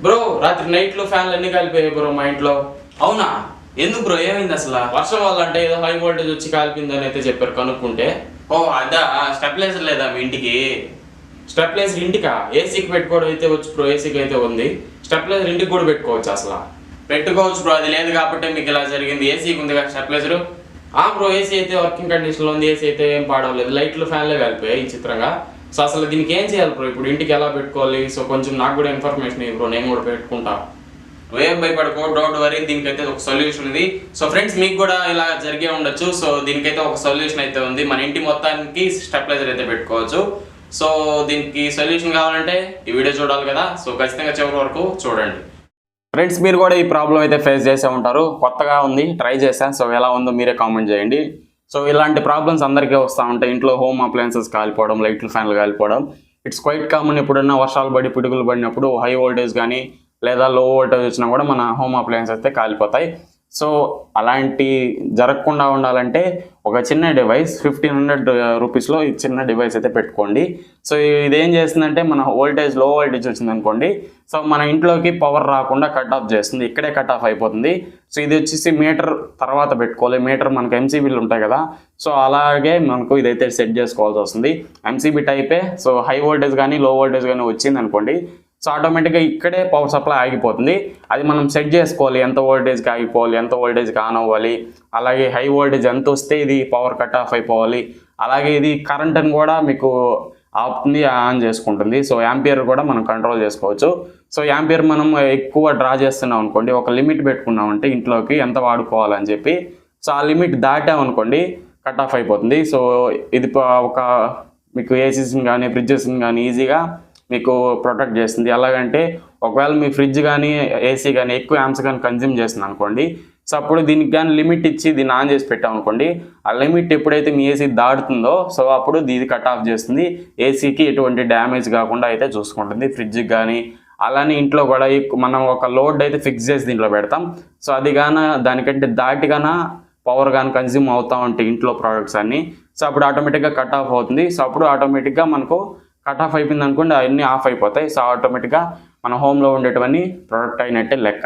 Bro రాత్రి నైట్లో ఫ్యాన్లు అన్ని కాలిపోయాయి బ్రో మా ఇంట్లో. అవునా? ఎందుకు బ్రో, ఏమైంది అసలు? వర్షం వల్ల అంటే ఏదో హై వోల్టేజ్ వచ్చి కాలిపోయిందని అయితే చెప్పారు కనుక్కుంటే. ఓ అదా, స్టెబిలైజర్ లేదా మీ ఇంటికి? స్టెప్లైజర్ ఇంటికా? ఏసీకి పెట్టుకోవడం అయితే వచ్చు బ్రో, ఏసీకి అయితే ఉంది. స్టెప్లైజర్ ఇంటికి కూడా పెట్టుకోవచ్చు అసలు. పెట్టుకోవచ్చు బ్రో, అది లేదు కాబట్టి మీకు ఇలా జరిగింది. ఏసీకి ఉంది కదా స్టెబిలైజర్. బ్రో ఏసీ అయితే వర్కింగ్ కండిషన్లో ఉంది, ఏసీ అయితే ఏం పాడవలేదు. లైట్లు ఫ్యాన్లే కాలిపోయాయి ఈ చిత్రంగా. సో అసలు దీనికి ఏం చేయాలి బ్రో, ఇప్పుడు ఇంటికి ఎలా పెట్టుకోవాలి? సో కొంచెం నాకు కూడా ఇన్ఫర్మేషన్ ఇవ్వు బ్రో, నేను కూడా పెట్టుకుంటా. నువ్వేం భయపడకో, డోంట్ వరీ, దీనికైతే ఒక సొల్యూషన్ ఉంది. సో ఫ్రెండ్స్, మీకు కూడా ఇలా జరిగే ఉండొచ్చు. సో దీనికైతే ఒక సొల్యూషన్ అయితే ఉంది. మన ఇంటి మొత్తానికి స్టెబిలైజర్ అయితే పెట్టుకోవచ్చు. సో దీనికి సొల్యూషన్ కావాలంటే ఈ వీడియో చూడాలి కదా, సో ఖచ్చితంగా చివరి వరకు చూడండి. ఫ్రెండ్స్, మీరు కూడా ఈ ప్రాబ్లం అయితే ఫేస్ చేసే ఉంటారు. కొత్తగా ఉంది, ట్రై చేశాను. సో ఎలా ఉందో మీరే కామెంట్ చేయండి. సో ఇలాంటి ప్రాబ్లమ్స్ అందరికీ వస్తూ ఉంటాయి. ఇంట్లో హోమ్ అప్లయన్సెస్ కాలిపోవడం, లైట్లు ఫ్యాన్లు కాలిపోవడం ఇట్స్ క్వైట్ కామన్. ఎప్పుడన్నా వర్షాలు పడి పిడుగులు పడినప్పుడు హై వోల్టేజ్ కానీ లేదా లో వోల్టేజ్ వచ్చినా కూడా మన హోమ్ అప్లయన్స్ అయితే కాలిపోతాయి. సో అలాంటి జరగకుండా ఉండాలంటే ఒక చిన్న డివైస్ 1500 రూపీస్లో ఈ చిన్న డివైస్ అయితే పెట్టుకోండి. సో ఇదేం చేస్తుందంటే మన వోల్టేజ్ లో వోల్టేజ్ వచ్చింది అనుకోండి, సో మన ఇంట్లోకి పవర్ రాకుండా కట్ ఆఫ్ చేస్తుంది, ఇక్కడే కట్ ఆఫ్ అయిపోతుంది. సో ఇది వచ్చేసి మీటర్ తర్వాత పెట్టుకోవాలి. మీటర్ మనకు ఎంసీబీలు ఉంటాయి కదా, సో అలాగే మనకు ఇదైతే సెట్ చేసుకోవాల్సి వస్తుంది. ఎంసీబీ టైపే. సో హై వోల్టేజ్ కానీ లో వోల్టేజ్ కానీ వచ్చింది అనుకోండి, సో ఆటోమేటిక్గా ఇక్కడే పవర్ సప్లై ఆగిపోతుంది. అది మనం సెట్ చేసుకోవాలి, ఎంత వోల్టేజ్కి ఆగిపోవాలి, ఎంత వోల్టేజ్కి ఆన్ అవ్వాలి, అలాగే హై వోల్టేజ్ ఎంత వస్తే ఇది పవర్ కట్ ఆఫ్ అయిపోవాలి, అలాగే ఇది కరెంట్ని కూడా మీకు ఆపుతుంది, ఆన్ చేసుకుంటుంది. సో యాంపియర్ కూడా మనం కంట్రోల్ చేసుకోవచ్చు. సో యాంపియర్ మనం ఎక్కువ డ్రా చేస్తున్నాం అనుకోండి, ఒక లిమిట్ పెట్టుకున్నామంటే ఇంట్లోకి ఎంత వాడుకోవాలని చెప్పి, సో ఆ లిమిట్ దాటామనుకోండి కట్ ఆఫ్ అయిపోతుంది. సో ఇది ఒక మీకు ఏసీస్ని కానీ ఫ్రిడ్జెస్ని కానీ ఈజీగా మీకు ప్రొటెక్ట్ చేస్తుంది. ఎలాగంటే ఒకవేళ మీ ఫ్రిడ్జ్ కానీ ఏసీ కానీ ఎక్కువ యాంప్స్ కానీ కన్జ్యూమ్ చేస్తుంది అనుకోండి, సో అప్పుడు దీనికి కానీ లిమిట్ ఇచ్చి దీన్ని ఆన్ చేసి పెట్టాం అనుకోండి, ఆ లిమిట్ ఎప్పుడైతే మీ ఏసీ దాటుతుందో సో అప్పుడు ఇది కట్ ఆఫ్ చేస్తుంది. ఏసీకి ఎటువంటి డ్యామేజ్ కాకుండా అయితే చూసుకుంటుంది, ఫ్రిడ్జ్కి కానీ. అలానే ఇంట్లో కూడా మనం ఒక లోడ్ అయితే ఫిక్స్ చేసి దీంట్లో పెడతాం. సో అది కానీ దానికంటే దాటిగానా పవర్ కానీ కన్జ్యూమ్ అవుతూ ఉంటాయి ఇంట్లో ప్రోడక్ట్స్ అన్నీ, సో అప్పుడు ఆటోమేటిక్గా కట్ ఆఫ్ అవుతుంది. సో అప్పుడు ఆటోమేటిక్గా మనకు కట్ ఆఫ్ అయిపోయింది అనుకోండి, అవన్నీ ఆఫ్ అయిపోతాయి. సో ఆటోమేటిక్గా మన హోమ్లో ఉండేటివన్నీ ప్రొటెక్ట్ అయినట్టే లెక్క.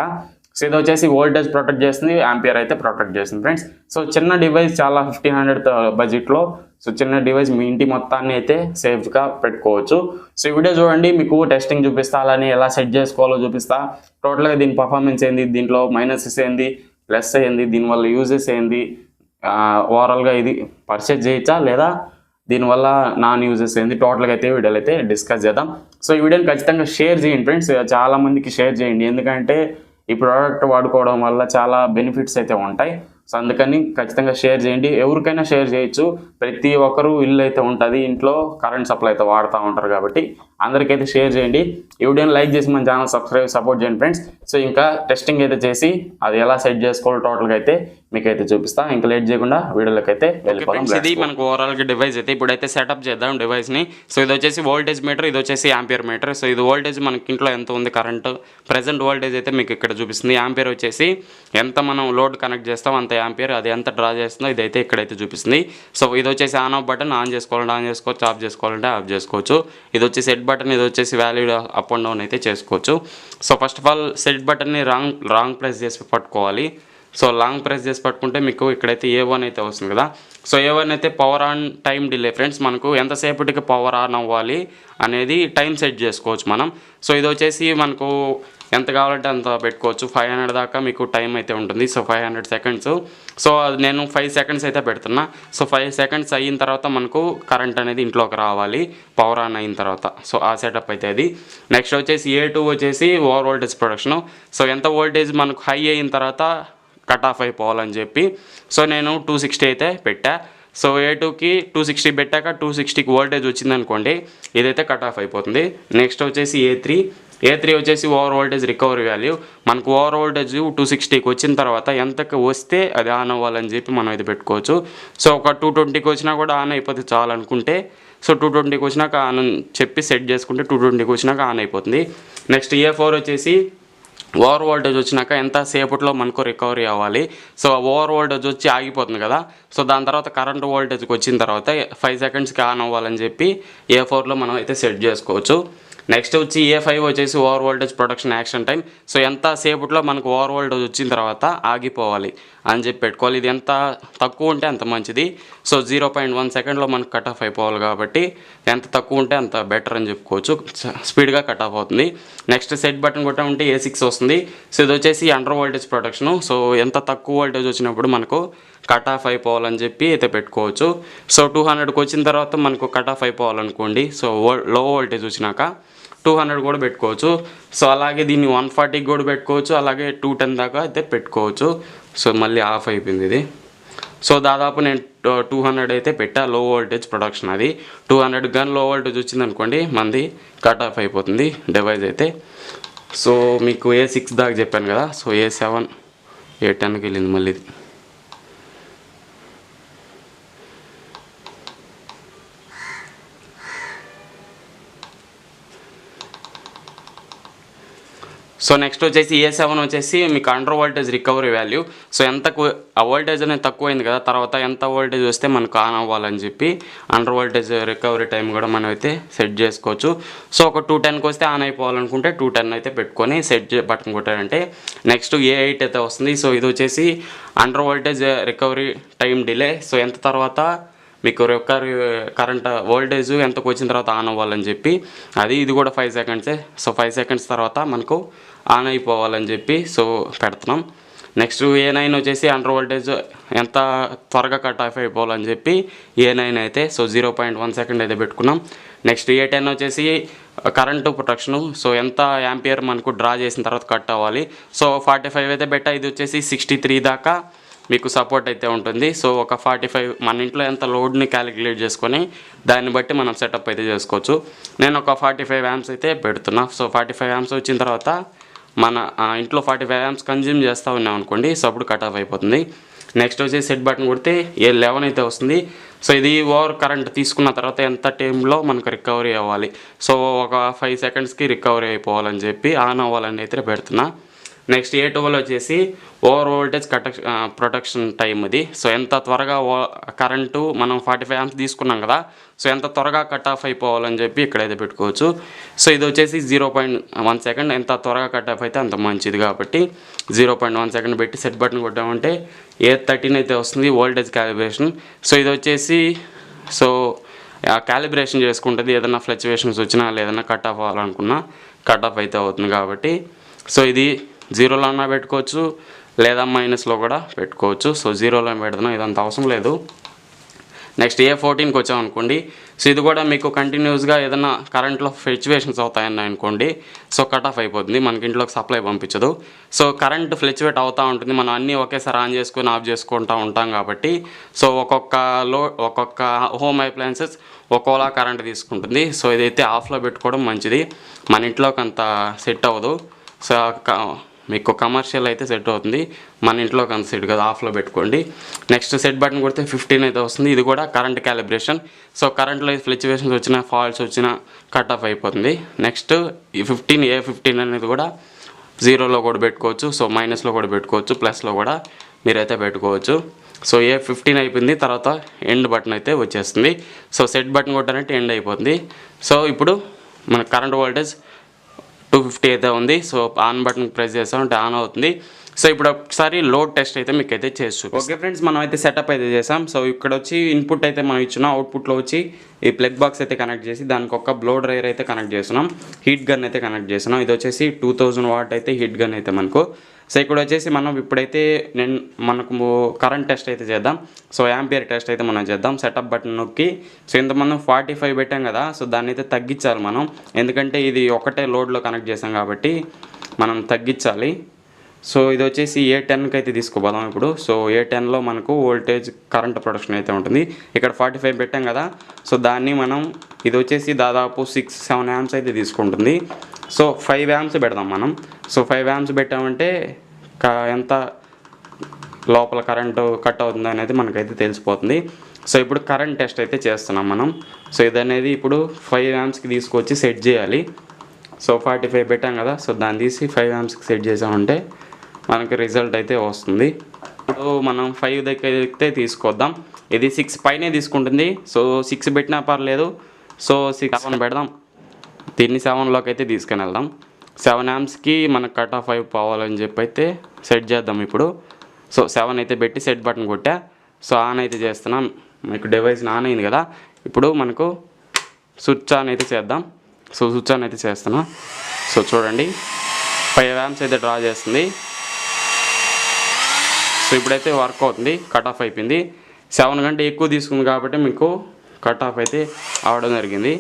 సో ఇది వచ్చేసి వోల్టేజ్ ప్రొటెక్ట్ చేస్తుంది, యాంపియర్ అయితే ప్రొటెక్ట్ చేస్తుంది ఫ్రెండ్స్. సో చిన్న డివైస్, చాలా 1500 బడ్జెట్లో సో చిన్న డివైస్ మీ ఇంటి మొత్తాన్ని అయితే సేఫ్గా పెట్టుకోవచ్చు. సో ఈ వీడియో చూడండి, మీకు టెస్టింగ్ చూపిస్తా, అలానే ఎలా సెట్ చేసుకోవాలో చూపిస్తా. టోటల్గా దీని పర్ఫార్మెన్స్ ఏంది, దీంట్లో మైనసెస్ ఏంది, ప్లస్ ఏంది, దీనివల్ల యూజెస్ ఏంది, ఓవరాల్గా ఇది పర్చేజ్ చేయొచ్చా లేదా దీనివల్ల నాన్ యూజెస్ ఏంది, టోటల్గా అయితే వీడియోలు అయితే డిస్కస్ చేద్దాం. సో ఈ వీడియోని ఖచ్చితంగా షేర్ చేయండి ఫ్రెండ్స్, చాలామందికి షేర్ చేయండి. ఎందుకంటే ఈ ప్రోడక్ట్ వాడుకోవడం వల్ల చాలా బెనిఫిట్స్ అయితే ఉంటాయి. సో అందుకని ఖచ్చితంగా షేర్ చేయండి. ఎవరికైనా షేర్ చేయొచ్చు, ప్రతి ఒక్కరు ఇల్లు అయితే ఉంటుంది, ఇంట్లో కరెంట్ సప్లై అయితే వాడుతూ ఉంటారు కాబట్టి అందరికైతే షేర్ చేయండి. ఈ వీడియోని లైక్ చేసి మన ఛానల్ సపోర్ట్ చేయండి ఫ్రెండ్స్. సో ఇంకా టెస్టింగ్ అయితే చేసి అది ఎలా సెట్ చేసుకోవాలో టోటల్గా అయితే మీకైతే చూపిస్తా. ఇంకా లేట్ చేయకుండా వీడియోలోకి అయితే వెళ్ళిపోతాం. ఇది మనకు ఓవరాల్గా డివైస్ అయితే ఇప్పుడైతే సెటప్ చేద్దాం డివైస్ని. సో ఇది వచ్చేసి వోల్టేజ్ మీటర్, ఇది వచ్చేసి యాంపియర్ మీటర్. సో ఇది వోల్టేజ్ మనకి ఇంట్లో ఎంత ఉంది కరెంట్, ప్రెజెంట్ వోల్టేజ్ అయితే మీకు ఇక్కడ చూపిస్తుంది. యాంపియర్ వచ్చేసి ఎంత మనం లోడ్ కనెక్ట్ చేస్తాం అంత యాంపియర్, అది ఎంత డ్రా చేస్తుందో ఇదైతే ఇక్కడైతే చూపిస్తుంది. సో ఇది వచ్చేసి ఆన్ ఆఫ్ బటన్, ఆన్ చేసుకోవాలంటే ఆన్ చేసుకోవచ్చు, ఆఫ్ చేసుకోవాలంటే ఆఫ్ చేసుకోవచ్చు. ఇది వచ్చి సెట్ బటన్, ఇది వచ్చేసి వాల్యూ అప్ అండ్ డౌన్ అయితే చేసుకోవచ్చు. So first of all set బటన్ని రాంగ్ ప్రెస్ చేసి పట్టుకోవాలి. సో లాంగ్ ప్రెస్ చేసి పట్టుకుంటే మీకు ఇక్కడైతే A1 అయితే వస్తుంది కదా. సో A1 అయితే power on time delay friends, మనకు ఎంతసేపటికి పవర్ ఆన్ అవ్వాలి అనేది టైం సెట్ చేసుకోవచ్చు మనం. సో ఇది వచ్చేసి మనకు ఎంత కావాలంటే అంత పెట్టుకోవచ్చు, 500 దాకా మీకు టైం అయితే ఉంటుంది. So 500 seconds. సో నేను 5 సెకండ్స్ అయితే పెడుతున్నా. సో 5 సెకండ్స్ అయిన తర్వాత మనకు కరెంట్ అనేది ఇంట్లోకి రావాలి, పవర్ ఆన్ అయిన తర్వాత. సో ఆ సెటప్ అయితే అది. నెక్స్ట్ వచ్చేసి A2 వచ్చేసి ఓవర్ వోల్టేజ్ ప్రొడక్షన్. సో ఎంత వోల్టేజ్ మనకు హై అయిన తర్వాత కట్ ఆఫ్ అయిపోవాలని చెప్పి సో నేను 260 అయితే పెట్టా. సో A2కి 260 పెట్టాక 260కి వోల్టేజ్ వచ్చిందనుకోండి, ఇదైతే కట్ ఆఫ్ అయిపోతుంది. నెక్స్ట్ వచ్చేసి A3 వచ్చేసి ఓవర్ వోల్టేజ్ రికవరీ వాల్యూ. మనకు ఓవర్ వోల్టేజ్ 260కి వచ్చిన తర్వాత ఎంతకు వస్తే అది ఆన్ అవ్వాలని చెప్పి మనం ఇది పెట్టుకోవచ్చు. సో ఒక 220కి వచ్చినా కూడా ఆన్ అయిపోతే చాలు అనుకుంటే, సో 220కి వచ్చినాక ఆన్ చెప్పి సెట్ చేసుకుంటే 220కి వచ్చినాక ఆన్ అయిపోతుంది. నెక్స్ట్ A4 వచ్చేసి ఓవర్ వోల్టేజ్ వచ్చినాక ఎంత సేపట్లో మనకు రికవరీ అవ్వాలి. సో ఓవర్ వోల్టేజ్ వచ్చి ఆగిపోతుంది కదా, సో దాని తర్వాత కరెంట్ వోల్టేజ్కి వచ్చిన తర్వాత 5 సెకండ్స్కి ఆన్ అవ్వాలని చెప్పి A4లో మనం అయితే సెట్ చేసుకోవచ్చు. నెక్స్ట్ వచ్చి A5 వచ్చేసి over voltage production action time. So ఎంత సేపట్లో మనకు ఓవర్ వోల్టేజ్ వచ్చిన తర్వాత ఆగిపోవాలి అని చెప్పి పెట్టుకోవాలి. ఇది ఎంత తక్కువ ఉంటే అంత మంచిది. సో 0.1 సెకండ్లో మనకు కట్ ఆఫ్ అయిపోవాలి కాబట్టి ఎంత తక్కువ ఉంటే అంత బెటర్ అని చెప్పుకోవచ్చు. స్పీడ్గా కట్ ఆఫ్ అవుతుంది. నెక్స్ట్ సెట్ బటన్ కొట్టా ఉంటే A6 వస్తుంది. సో ఇది వచ్చేసి అండర్ వోల్టేజ్ ప్రొడక్షను. సో ఎంత తక్కువ వోల్టేజ్ వచ్చినప్పుడు మనకు కట్ ఆఫ్ అయిపోవాలని చెప్పి అయితే పెట్టుకోవచ్చు. సో 200కి వచ్చిన తర్వాత మనకు కట్ ఆఫ్ అయిపోవాలనుకోండి. సో లో వోల్టేజ్ వచ్చినాక 200 కూడా పెట్టుకోవచ్చు. సో అలాగే దీన్ని 140కి కూడా పెట్టుకోవచ్చు. అలాగే 210 దాకా అయితే పెట్టుకోవచ్చు. సో మళ్ళీ ఆఫ్ అయిపోయింది ఇది. సో దాదాపు నేను 200 అయితే పెట్టా లో వోల్టేజ్ ప్రొడక్షన్. అది 200 కానీ లో వోల్టేజ్ వచ్చింది అనుకోండి మంది కట్ ఆఫ్ అయిపోతుంది డివైస్ అయితే. సో మీకు A6 దాకా చెప్పాను కదా. సో A7 A10కి వెళ్ళింది మళ్ళీ ఇది. సో నెక్స్ట్ వచ్చేసి A7 వచ్చేసి మీకు under voltage recovery value. So ఎంత ఆ వోల్టేజ్ అనేది తక్కువైంది కదా, తర్వాత ఎంత వోల్టేజ్ వస్తే మనకు ఆన్ అవ్వాలని చెప్పి అండర్ వోల్టేజ్ రికవరీ టైం కూడా మనం అయితే సెట్ చేసుకోవచ్చు. సో ఒక 210కి వస్తే ఆన్ అయిపోవాలనుకుంటే 210 అయితే పెట్టుకొని సెట్ బటన్ కొట్టారంటే నెక్స్ట్ A8 అయితే వస్తుంది. సో ఇది వచ్చేసి under voltage recovery time delay. So ఎంత తర్వాత మీకు రికవరీ కరెంట్ వోల్టేజ్ ఎంతకు వచ్చిన తర్వాత ఆన్ అవ్వాలని చెప్పి అది. ఇది కూడా 5 సెకండ్సే. సో 5 సెకండ్స్ తర్వాత మనకు ఆన్ అయిపోవాలని చెప్పి సో పెడుతున్నాం. నెక్స్ట్ A9 వచ్చేసి అండర్ వోల్టేజ్ ఎంత త్వరగా కట్ ఆఫ్ అయిపోవాలని చెప్పి A9 అయితే సో 0.1 సెకండ్ అయితే పెట్టుకున్నాం. నెక్స్ట్ A10 వచ్చేసి కరెంటు ప్రొటెక్షను. సో ఎంత యాంపియర్ మనకు డ్రా చేసిన తర్వాత కట్ అవ్వాలి. సో 45 అయితే పెట్టా. ఇది వచ్చేసి 63 దాకా మీకు సపోర్ట్ అయితే ఉంటుంది. సో ఒక 45 మన ఇంట్లో ఎంత లోడ్ని క్యాలిక్యులేట్ చేసుకొని దాన్ని బట్టి మనం సెటప్ అయితే చేసుకోవచ్చు. నేను ఒక 45 amps అయితే పెడుతున్నా. సో 45 amps వచ్చిన తర్వాత మన ఇంట్లో 45 amps కన్జ్యూమ్ చేస్తూ ఉన్నాం అనుకోండి. సో అప్పుడు కట్ ఆఫ్ అయిపోతుంది. నెక్స్ట్ వచ్చేసి సెట్ బటన్ కొడితే A11 అయితే వస్తుంది. సో ఇది ఓవర్ కరెంట్ తీసుకున్న తర్వాత ఎంత టైంలో మనకు రికవరీ అవ్వాలి. సో ఒక 5 సెకండ్స్కి రికవరీ అయిపోవాలని చెప్పి ఆన్ అవ్వాలని అయితే పెడుతున్నా. నెక్స్ట్ A12 వచ్చేసి ఓవర్ వోల్టేజ్ ప్రొటెక్షన్ టైం ఇది. సో ఎంత త్వరగా కరెంటు మనం 45 amps తీసుకున్నాం కదా, సో ఎంత త్వరగా కట్ ఆఫ్ అయిపోవాలని చెప్పి ఇక్కడైతే పెట్టుకోవచ్చు. సో ఇది వచ్చేసి 0.1 సెకండ్. ఎంత త్వరగా కట్ ఆఫ్ అయితే అంత మంచిది కాబట్టి 0.1 సెకండ్ పెట్టి సెట్ బటన్ కొట్టామంటే A13 అయితే వస్తుంది వోల్టేజ్ క్యాలిబ్రేషన్. సో ఇది వచ్చేసి సో క్యాలిబ్రేషన్ చేసుకుంటుంది. ఏదైనా ఫ్లక్చువేషన్స్ వచ్చినా లేదన్నా కట్ ఆఫ్ అవ్వాలనుకున్నా కట్ ఆఫ్ అయితే అవుతుంది కాబట్టి. సో ఇది 0లో అన్నా పెట్టుకోవచ్చు లేదా మైనస్లో కూడా పెట్టుకోవచ్చు. సో 0లో పెడుతున్నాం, ఇదంత అవసరం లేదు. నెక్స్ట్ A14కి వచ్చామనుకోండి. సో ఇది కూడా మీకు కంటిన్యూస్గా ఏదైనా కరెంట్లో ఫ్లక్చువేషన్స్ అవుతాయన్నాయి అనుకోండి. సో కట్ ఆఫ్ అయిపోతుంది, మనకి ఇంట్లోకి సప్లై పంపించదు. సో కరెంట్ ఫ్లక్చువేట్ అవుతూ ఉంటుంది. మనం అన్నీ ఒకేసారి ఆన్ చేసుకొని ఆఫ్ చేసుకుంటూ ఉంటాం కాబట్టి సో ఒక్కొక్క హోమ్ అప్లయన్సెస్ ఒక్కోలా కరెంట్ తీసుకుంటుంది. సో ఇదైతే ఆఫ్లో పెట్టుకోవడం మంచిది, మన ఇంట్లోకి అంత సెట్ అవ్వదు. సో మీకు కమర్షియల్ అయితే సెట్ అవుతుంది, మన ఇంట్లోకి అంత సెట్ కదా, ఆఫ్లో పెట్టుకోండి. నెక్స్ట్ సెట్ బటన్ కొడితే 15 అయితే వస్తుంది. ఇది కూడా కరెంట్ క్యాలిబ్రేషన్. సో కరెంట్లో ఫ్లక్చువేషన్స్ వచ్చినా ఫాల్ట్స్ వచ్చినా కట్ ఆఫ్ అయిపోతుంది. నెక్స్ట్ ఈ A15 అనేది కూడా 0లో కూడా పెట్టుకోవచ్చు. సో మైనస్లో కూడా పెట్టుకోవచ్చు, ప్లస్లో కూడా మీరైతే పెట్టుకోవచ్చు. సో A15 అయిపోయింది, తర్వాత ఎండ్ బటన్ అయితే వచ్చేస్తుంది. సో సెట్ బటన్ కొట్టారంటే ఎండ్ అయిపోతుంది. సో ఇప్పుడు మన కరెంట్ వోల్టేజ్ 250 అయితే ఉంది. సో ఆన్ బటన్ ప్రెస్ చేస్తామంటే ఆన్ అవుతుంది. సో ఇప్పుడు ఒకసారి లోడ్ టెస్ట్ అయితే మీకు అయితే చేసి చూపిస్తాం. ఓకే ఫ్రెండ్స్, మనం అయితే సెటప్ అయితే చేసాం. సో ఇక్కడ వచ్చి ఇన్పుట్ అయితే మనం ఇచ్చిన అవుట్పుట్లో వచ్చి ఈ ప్లగ్ బాక్స్ అయితే కనెక్ట్ చేసి దానికి ఒక బ్లో డ్రైయర్ అయితే కనెక్ట్ చేస్తున్నాం, హీట్ గన్ అయితే కనెక్ట్ చేస్తున్నాం. ఇది వచ్చేసి 2000 వాట్ అయితే హీట్ గన్ అయితే మనకు. సో ఇక్కడ వచ్చేసి మనం ఇప్పుడైతే మనకు కరెంట్ టెస్ట్ అయితే చేద్దాం. సో యాంపియర్ టెస్ట్ అయితే మనం చేద్దాం. సెటప్ బటన్ నొక్కి సో ఇంత మనం 45 పెట్టాం కదా, సో దాన్ని అయితే తగ్గించాలి మనం, ఎందుకంటే ఇది ఒకటే లోడ్లో కనెక్ట్ చేసాం కాబట్టి మనం తగ్గించాలి. సో ఇది వచ్చేసి A10కి అయితే తీసుకోపోదాం ఇప్పుడు. సో A10లో మనకు వోల్టేజ్ కరెంట్ ప్రొడక్షన్ అయితే ఉంటుంది. ఇక్కడ 45 పెట్టాం కదా, సో దాన్ని మనం ఇది వచ్చేసి దాదాపు 6-7 amps అయితే తీసుకుంటుంది. సో 5 amps పెడదాం మనం. సో 5 amps పెట్టామంటే ఎంత లోపల కరెంటు కట్ అవుతుంది అనేది మనకైతే తెలిసిపోతుంది. సో ఇప్పుడు కరెంట్ టెస్ట్ అయితే చేస్తున్నాం మనం. సో ఇదనేది ఇప్పుడు 5 ampsకి తీసుకొచ్చి సెట్ చేయాలి. సో 45 పెట్టాం కదా, సో దాన్ని తీసి 5 ampsకి సెట్ చేసామంటే మనకి రిజల్ట్ అయితే వస్తుంది. సో మనం 5 దగ్గర అయితే తీసుకొద్దాం. ఇది 6 పైనే తీసుకుంటుంది. సో 6 పెట్టినా పర్లేదు. సో 6 పెడదాం. దీన్ని 7లోకి అయితే తీసుకుని వెళ్దాం. 7 amps మనకు కట్ ఆఫ్ అయిపోవాలని చెప్పి అయితే సెట్ చేద్దాం ఇప్పుడు. సో 7 అయితే పెట్టి సెట్ బటన్ కొట్టా. సో ఆన్ అయితే చేస్తున్నాం. మీకు డివైస్ ఆన్ అయింది కదా. ఇప్పుడు మనకు స్విచ్ ఆన్ అయితే చేద్దాం. సో స్విచ్ ఆన్ అయితే చేస్తున్నా. సో చూడండి 5 amps అయితే డ్రా చేస్తుంది. సో ఇప్పుడైతే వర్క్ అవుతుంది. కట్ ఆఫ్ అయిపోయింది. 7 కంటే ఎక్కువ తీసుకుంది కాబట్టి మీకు కట్ ఆఫ్ అయితే అవడం జరిగింది.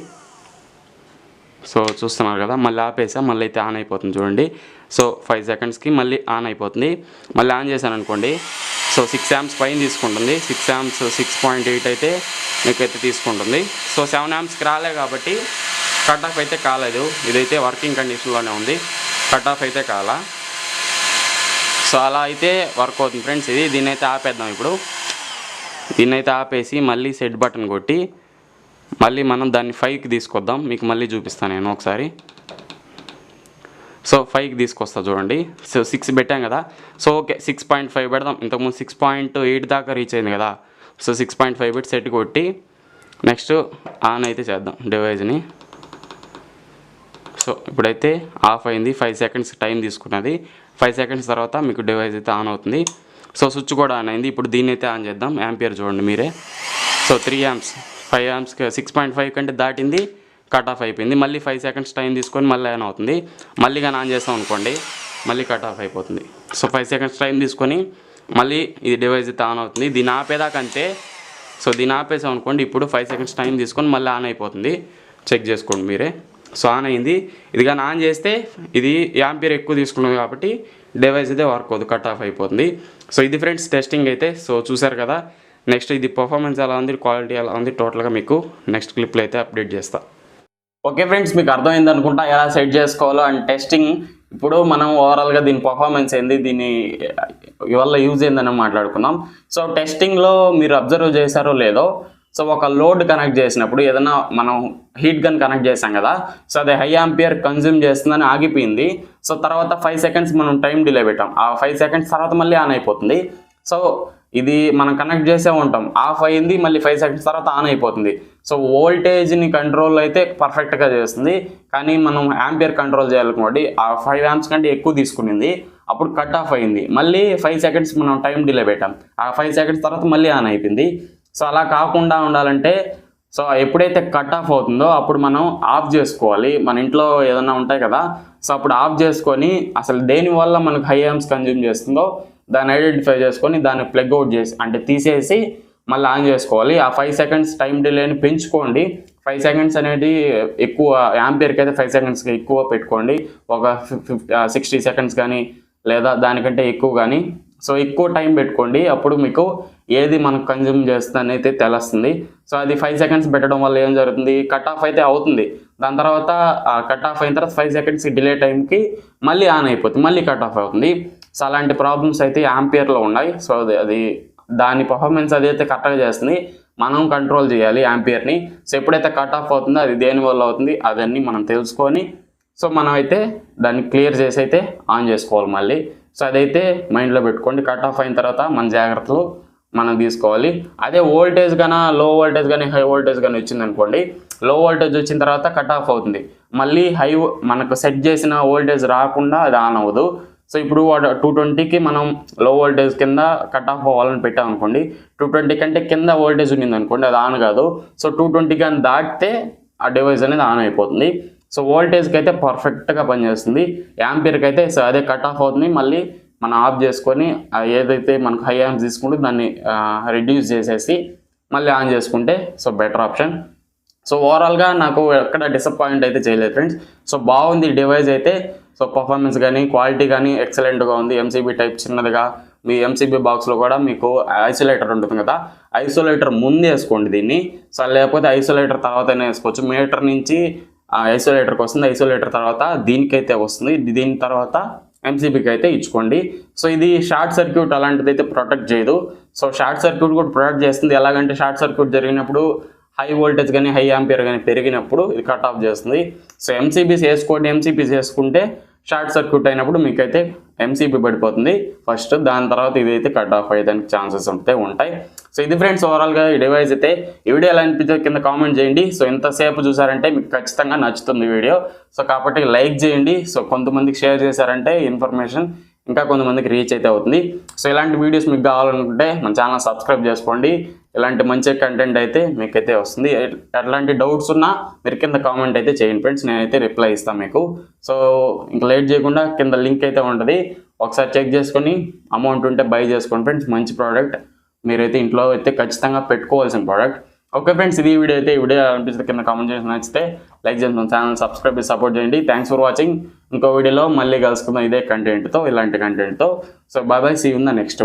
సో చూస్తున్నారు కదా, మళ్ళీ ఆపేసా, మళ్ళీ అయితే ఆన్ అయిపోతుంది చూడండి. సో 5 secondsకి మళ్ళీ ఆన్ అయిపోతుంది. మళ్ళీ ఆన్ చేశాను అనుకోండి, సో 6 amps పైన తీసుకుంటుంది. 6 amps 6.8 అయితే మీకైతే తీసుకుంటుంది. సో 7 ampsకి రాలే కాబట్టి కట్ ఆఫ్ అయితే కాలేదు. ఇదైతే వర్కింగ్ కండిషన్లోనే ఉంది, కట్ ఆఫ్ అయితే కాలా. సో అలా అయితే వర్క్ అవుతుంది ఫ్రెండ్స్. దీన్ని అయితే ఆపేద్దాం ఇప్పుడు. దీన్ని అయితే ఆపేసి మళ్ళీ సెట్ బటన్ కొట్టి మళ్ళీ మనం దాన్ని 5కి తీసుకొద్దాం. మీకు మళ్ళీ చూపిస్తాను నేను ఒకసారి. సో 5కి తీసుకొస్తా చూడండి. సో 6 పెట్టాం కదా. సో ఓకే 6.5 పెడదాం. ఇంతకుముందు 6.8 దాకా రీచ్ అయింది కదా. సో 6.5 పెట్టి సెట్ కొట్టి నెక్స్ట్ ఆన్ అయితే చేద్దాం డివైజ్ని. సో ఇప్పుడైతే ఆఫ్ అయింది. 5 seconds టైం తీసుకున్నది. 5 seconds తర్వాత మీకు డివైస్ అయితే ఆన్ అవుతుంది. సో స్విచ్ కూడా ఆన్ అయింది. ఇప్పుడు దీన్ని అయితే ఆన్ చేద్దాం. యాంపియర్ చూడండి మీరే. సో 3 amps 5 ampsకి 6.5 కంటే దాటింది, కట్ ఆఫ్ అయిపోయింది. మళ్ళీ 5 seconds టైం తీసుకొని మళ్ళీ ఆన్ అవుతుంది. మళ్ళీ కానీ ఆన్ చేస్తాం అనుకోండి, మళ్ళీ కట్ ఆఫ్ అయిపోతుంది. సో 5 seconds టైం తీసుకొని మళ్ళీ ఇది డివైస్ అయితే ఆన్ అవుతుంది. దీన్ని ఆపేదాకా అంతే. సో దీన్ని ఆపేసాం అనుకోండి, ఇప్పుడు 5 seconds టైం తీసుకొని మళ్ళీ ఆన్ అయిపోతుంది. చెక్ చేసుకోండి మీరే. సో ఆన్ అయింది. ఇది కానీ ఆన్ చేస్తే ఇది యాంపియర్ ఎక్కువ తీసుకున్నది కాబట్టి డివైస్ అయితే వర్క్ అవుతుంది, కట్ ఆఫ్ అయిపోతుంది. సో ఇది ఫ్రెండ్స్ టెస్టింగ్ అయితే. సో చూసారు కదా. నెక్స్ట్ ఇది పర్ఫార్మెన్స్ ఎలా ఉంది, క్వాలిటీ ఎలా ఉంది, టోటల్గా మీకు నెక్స్ట్ క్లిప్లో అయితే అప్డేట్ చేస్తా. ఓకే ఫ్రెండ్స్, మీకు అర్థమైంది అనుకుంటా ఎలా సెట్ చేసుకోవాలో అండ్ టెస్టింగ్. ఇప్పుడు మనం ఓవరాల్గా దీని పర్ఫార్మెన్స్ ఏంది, దీని వల్ల యూజ్ ఏందని మాట్లాడుకుందాం. సో టెస్టింగ్లో మీరు అబ్జర్వ్ చేశారో లేదో, సో ఒక లోడ్ కనెక్ట్ చేసినప్పుడు ఏదైనా మనం హీట్ గన్ కనెక్ట్ చేసాం కదా, సో అది హై ఆంపియర్ కన్జ్యూమ్ చేస్తుందని ఆగిపోయింది. సో తర్వాత 5 seconds మనం టైం డిలే పెట్టాం. ఆ 5 seconds తర్వాత మళ్ళీ ఆన్ అయిపోతుంది. సో ఇది మనం కనెక్ట్ చేసే ఉంటాం, ఆఫ్ అయింది, మళ్ళీ 5 seconds తర్వాత ఆన్ అయిపోతుంది. సో వోల్టేజ్ని కంట్రోల్ అయితే పర్ఫెక్ట్గా చేస్తుంది. కానీ మనం యాంపియర్ కంట్రోల్ చేయాలనుకోండి, ఆ 5 amps కంటే ఎక్కువ తీసుకునింది, అప్పుడు కట్ ఆఫ్ అయింది. మళ్ళీ 5 seconds మనం టైం డిలే పెట్టాం, ఆ 5 seconds తర్వాత మళ్ళీ ఆన్ అయిపోయింది. సో అలా కాకుండా ఉండాలంటే సో ఎప్పుడైతే కట్ ఆఫ్ అవుతుందో అప్పుడు మనం ఆఫ్ చేసుకోవాలి. మన ఇంట్లో ఏదైనా ఉంటాయి కదా, సో అప్పుడు ఆఫ్ చేసుకొని అసలు దేనివల్ల మనకు హై ఆంప్స్ కన్జ్యూమ్ చేస్తుందో దాన్ని ఐడెంటిఫై చేసుకొని దాన్ని ప్లగ్ అవుట్ చేసి అంటే తీసేసి మళ్ళీ ఆన్ చేసుకోవాలి. ఆ 5 seconds టైం డిలేని పెంచుకోండి. 5 seconds అనేది ఎక్కువ, యాంపియర్కి అయితే 5 secondsకి ఎక్కువ పెట్టుకోండి. ఒక 60 seconds కానీ లేదా దానికంటే ఎక్కువ కానీ. సో ఎక్కువ టైం పెట్టుకోండి, అప్పుడు మీకు ఏది మనకు కన్జ్యూమ్ చేస్తుంది అయితే తెలుస్తుంది. సో అది 5 seconds పెట్టడం వల్ల ఏం జరుగుతుంది, కట్ ఆఫ్ అయితే అవుతుంది. దాని తర్వాత కట్ ఆఫ్ అయిన తర్వాత 5 seconds డిలే టైంకి మళ్ళీ ఆన్ అయిపోతుంది, మళ్ళీ కట్ ఆఫ్ అవుతుంది. సో అలాంటి ప్రాబ్లమ్స్ అయితే యాంపియర్లో ఉన్నాయి. సో అది దాని పర్ఫార్మెన్స్ అదైతే కరెక్ట్గా చేస్తుంది, మనం కంట్రోల్ చేయాలి యాంపియర్ని. సో ఎప్పుడైతే కట్ ఆఫ్ అవుతుందో అది దేనివల్ల అవుతుంది అదన్నీ మనం తెలుసుకొని సో మనం అయితే దాన్ని క్లియర్ చేసి అయితే ఆన్ చేసుకోవాలి మళ్ళీ. సో అదైతే మైండ్లో పెట్టుకోండి. కట్ ఆఫ్ అయిన తర్వాత మన జాగ్రత్తలు మనం తీసుకోవాలి. అదే వోల్టేజ్ కానీ లో వోల్టేజ్ కానీ హై వోల్టేజ్ కానీ వచ్చిందనుకోండి, లో వోల్టేజ్ వచ్చిన తర్వాత కట్ ఆఫ్ అవుతుంది, మళ్ళీ మనకు సెట్ చేసిన వోల్టేజ్ రాకుండా అది ఆన్ అవ్వదు. సో ఇప్పుడు 220కి మనం లో వోల్టేజ్ కింద కట్ ఆఫ్ అవ్వాలని పెట్టాం అనుకోండి, 220 కంటే కింద వోల్టేజ్ ఉన్నింది అనుకోండి, అది ఆన్ కాదు. సో 220 కానీ దాటితే ఆ డివైస్ అనేది ఆన్ అయిపోతుంది. సో వోల్టేజ్కి అయితే పర్ఫెక్ట్గా పనిచేస్తుంది. యాంపియర్కి అయితే సో అదే కట్ ఆఫ్ అవుతుంది, మళ్ళీ మనం ఆఫ్ చేసుకొని ఏదైతే మనకు హై యాంప్స్ తీసుకుంటే దాన్ని రిడ్యూస్ చేసేసి మళ్ళీ ఆన్ చేసుకుంటే సో బెటర్ ఆప్షన్. సో ఓవరాల్గా నాకు ఎక్కడ డిసప్పాయింట్ అయితే చేయలేదు ఫ్రెండ్స్. సో బాగుంది డివైస్ అయితే. సో పర్ఫార్మెన్స్ కానీ క్వాలిటీ కానీ ఎక్సలెంట్గా ఉంది. ఎంసీబీ టైప్ చిన్నదిగా, మీ ఎంసీబీ బాక్స్లో కూడా మీకు ఐసోలేటర్ ఉంటుంది కదా, ఐసోలేటర్ ముందు వేసుకోండి దీన్ని. సో లేకపోతే ఐసోలేటర్ తర్వాతనే వేసుకోవచ్చు. మీటర్ నుంచి ఐసోలేటర్కి వస్తుంది, ఐసోలేటర్ తర్వాత దీనికైతే వస్తుంది, దీని తర్వాత ఎంసీబీకి అయితే ఇచ్చుకోండి. సో ఇది షార్ట్ సర్క్యూట్ అలాంటిది అయితే ప్రొటెక్ట్ చేయదు. సో షార్ట్ సర్క్యూట్ కూడా ప్రొటెక్ట్ చేస్తుంది. ఎలాగంటే షార్ట్ సర్క్యూట్ జరిగినప్పుడు హై వోల్టేజ్ కానీ హై యాంపియర్ కానీ పెరిగినప్పుడు ఇది కట్ ఆఫ్ చేస్తుంది. సో ఎంసీబీస్ వేసుకోండి. ఎంసీబీస్ వేసుకుంటే షార్ట్ సర్క్యూట్ అయినప్పుడు మీకైతే ఎంసీబీ పడిపోతుంది ఫస్ట్, దాని తర్వాత ఇదైతే కట్ ఆఫ్ అయ్యేదానికి ఛాన్సెస్ ఉంటాయి. సో ఇది ఫ్రెండ్స్ ఓవరాల్గా ఈ డివైస్ అయితే. ఈ వీడియో ఎలా అనిపించే కింద కామెంట్ చేయండి. సో ఇంతసేపు చూసారంటే మీకు ఖచ్చితంగా నచ్చుతుంది వీడియో. సో కాబట్టి లైక్ చేయండి. సో కొంతమందికి షేర్ చేశారంటే ఇన్ఫర్మేషన్ ఇంకా కొంతమందికి రీచ్ అయితే అవుతుంది. సో ఇలాంటి వీడియోస్ మీకు కావాలనుకుంటే మన ఛానల్ సబ్స్క్రైబ్ చేసుకోండి. ఇలాంటి మంచి కంటెంట్ అయితే మీకైతే వస్తుంది. ఎట్లాంటి డౌట్స్ ఉన్నా మీరు కింద కామెంట్ అయితే చేయండి ఫ్రెండ్స్, నేనైతే రిప్లై ఇస్తాను మీకు. సో ఇంకా లేట్ చేయకుండా కింద లింక్ అయితే ఉంటుంది, ఒకసారి చెక్ చేసుకొని అమౌంట్ ఉంటే బై చేసుకోండి ఫ్రెండ్స్. మంచి ప్రోడక్ట్, మీరైతే ఇంట్లో అయితే ఖచ్చితంగా పెట్టుకోవాల్సిన ప్రోడక్ట్. ఓకే ఫ్రెండ్స్, ఇది వీడియో అయితే. ఈ వీడియో అనిపిస్తుంది కింద కామెంట్ చేసి నచ్చితే లైక్ చేసి మన ఛానల్ సబ్స్క్రైబ్ చేసి సపోర్ట్ చేయండి. Thanks for watching. ఇంకో వీడియోలో మళ్ళీ కలుసుకుందాం ఇదే కంటెంట్తో, ఇలాంటి కంటెంట్తో. So bye bye, see you in the next.